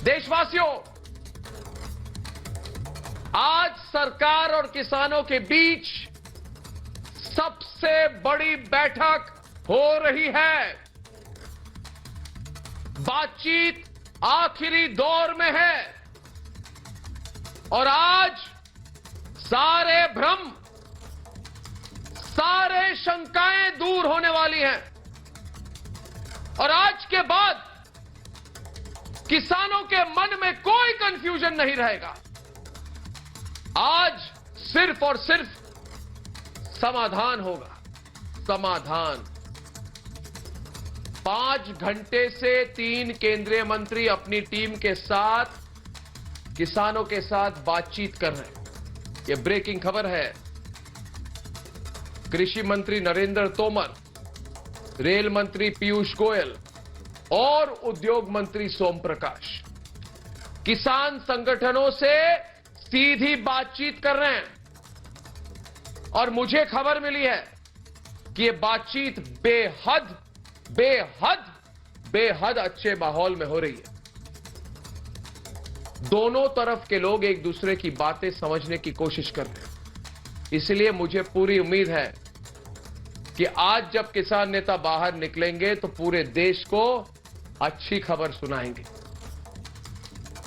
देशवासियों, आज सरकार और किसानों के बीच सबसे बड़ी बैठक हो रही है। बातचीत आखिरी दौर में है और आज सारे भ्रम, सारे शंकाएं दूर होने वाली हैं और आज के बाद किसानों के मन में कोई कंफ्यूजन नहीं रहेगा। आज सिर्फ और सिर्फ समाधान होगा, समाधान। 5 घंटे से 3 केंद्रीय मंत्री अपनी टीम के साथ किसानों के साथ बातचीत कर रहे हैं। यह ब्रेकिंग खबर है। कृषि मंत्री नरेंद्र तोमर, रेल मंत्री पीयूष गोयल और उद्योग मंत्री सोम प्रकाश किसान संगठनों से सीधी बातचीत कर रहे हैं और मुझे खबर मिली है कि यह बातचीत बेहद बेहद बेहद अच्छे माहौल में हो रही है। दोनों तरफ के लोग एक दूसरे की बातें समझने की कोशिश कर रहे हैं। इसलिए मुझे पूरी उम्मीद है कि आज जब किसान नेता बाहर निकलेंगे तो पूरे देश को अच्छी खबर सुनाएंगे।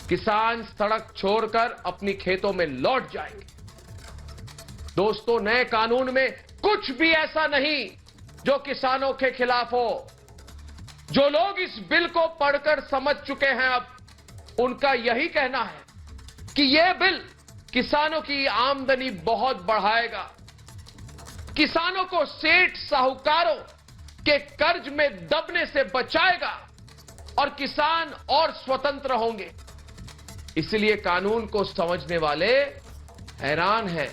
किसान सड़क छोड़कर अपनी खेतों में लौट जाएंगे। दोस्तों, नए कानून में कुछ भी ऐसा नहीं जो किसानों के खिलाफ हो। जो लोग इस बिल को पढ़कर समझ चुके हैं, अब उनका यही कहना है कि यह बिल किसानों की आमदनी बहुत बढ़ाएगा, किसानों को सेठ साहूकारों के कर्ज में दबने से बचाएगा और किसान और स्वतंत्र होंगे। इसलिए कानून को समझने वाले हैरान हैं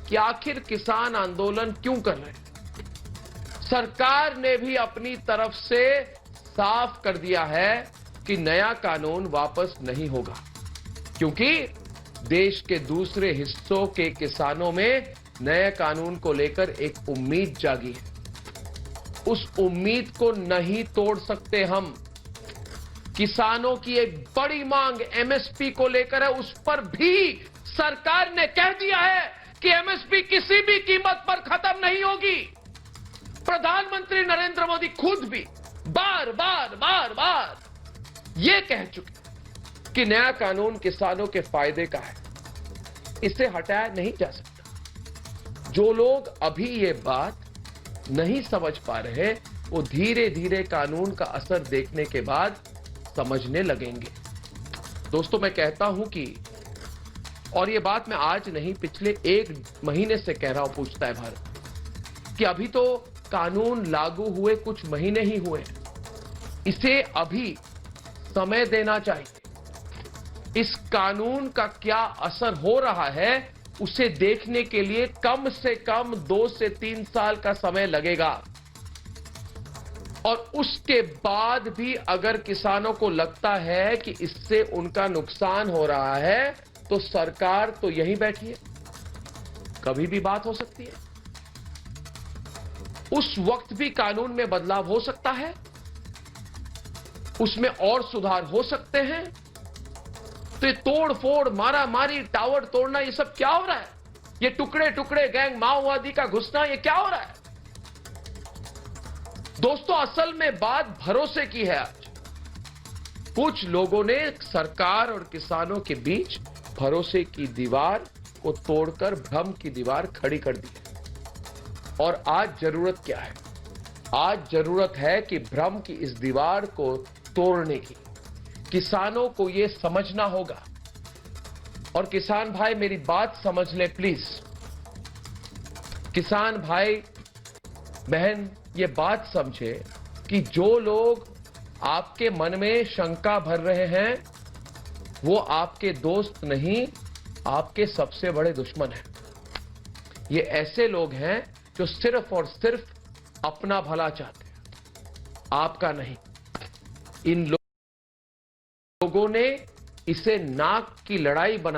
कि आखिर किसान आंदोलन क्यों कर रहे हैं। सरकार ने भी अपनी तरफ से साफ कर दिया है कि नया कानून वापस नहीं होगा, क्योंकि देश के दूसरे हिस्सों के किसानों में नए कानून को लेकर एक उम्मीद जागी है। उस उम्मीद को नहीं तोड़ सकते हम। किसानों की एक बड़ी मांग एमएसपी को लेकर है, उस पर भी सरकार ने कह दिया है कि एमएसपी किसी भी कीमत पर खत्म नहीं होगी। प्रधानमंत्री नरेंद्र मोदी खुद भी बार बार ये कह चुके कि नया कानून किसानों के फायदे का है, इसे हटाया नहीं जा सकता। जो लोग अभी ये बात नहीं समझ पा रहे, वो धीरे धीरे कानून का असर देखने के बाद समझने लगेंगे। दोस्तों, मैं कहता हूं कि, और ये बात मैं आज नहीं पिछले 1 महीने से कह रहा हूं, पूछता है भारत, कि अभी तो कानून लागू हुए कुछ महीने ही हुए हैं। इसे अभी समय देना चाहिए। इस कानून का क्या असर हो रहा है उसे देखने के लिए कम से कम 2 से 3 साल का समय लगेगा। और उसके बाद भी अगर किसानों को लगता है कि इससे उनका नुकसान हो रहा है, तो सरकार तो यहीं बैठी है, कभी भी बात हो सकती है। उस वक्त भी कानून में बदलाव हो सकता है, उसमें और सुधार हो सकते हैं। तो ये तोड़ फोड़, मारा मारी, टावर तोड़ना, ये सब क्या हो रहा है? ये टुकड़े टुकड़े गैंग माओवादी का घुसना, ये क्या हो रहा है? दोस्तों, असल में बात भरोसे की है। आज कुछ लोगों ने सरकार और किसानों के बीच भरोसे की दीवार को तोड़कर भ्रम की दीवार खड़ी कर दी है। और आज जरूरत क्या है? आज जरूरत है कि भ्रम की इस दीवार को तोड़ने की। किसानों को यह समझना होगा। और किसान भाई, मेरी बात समझ लें प्लीज। किसान भाई बहन, ये बात समझे कि जो लोग आपके मन में शंका भर रहे हैं, वो आपके दोस्त नहीं, आपके सबसे बड़े दुश्मन हैं। ये ऐसे लोग हैं जो सिर्फ और सिर्फ अपना भला चाहते हैं, आपका नहीं। इन लोगों ने इसे नाक की लड़ाई बना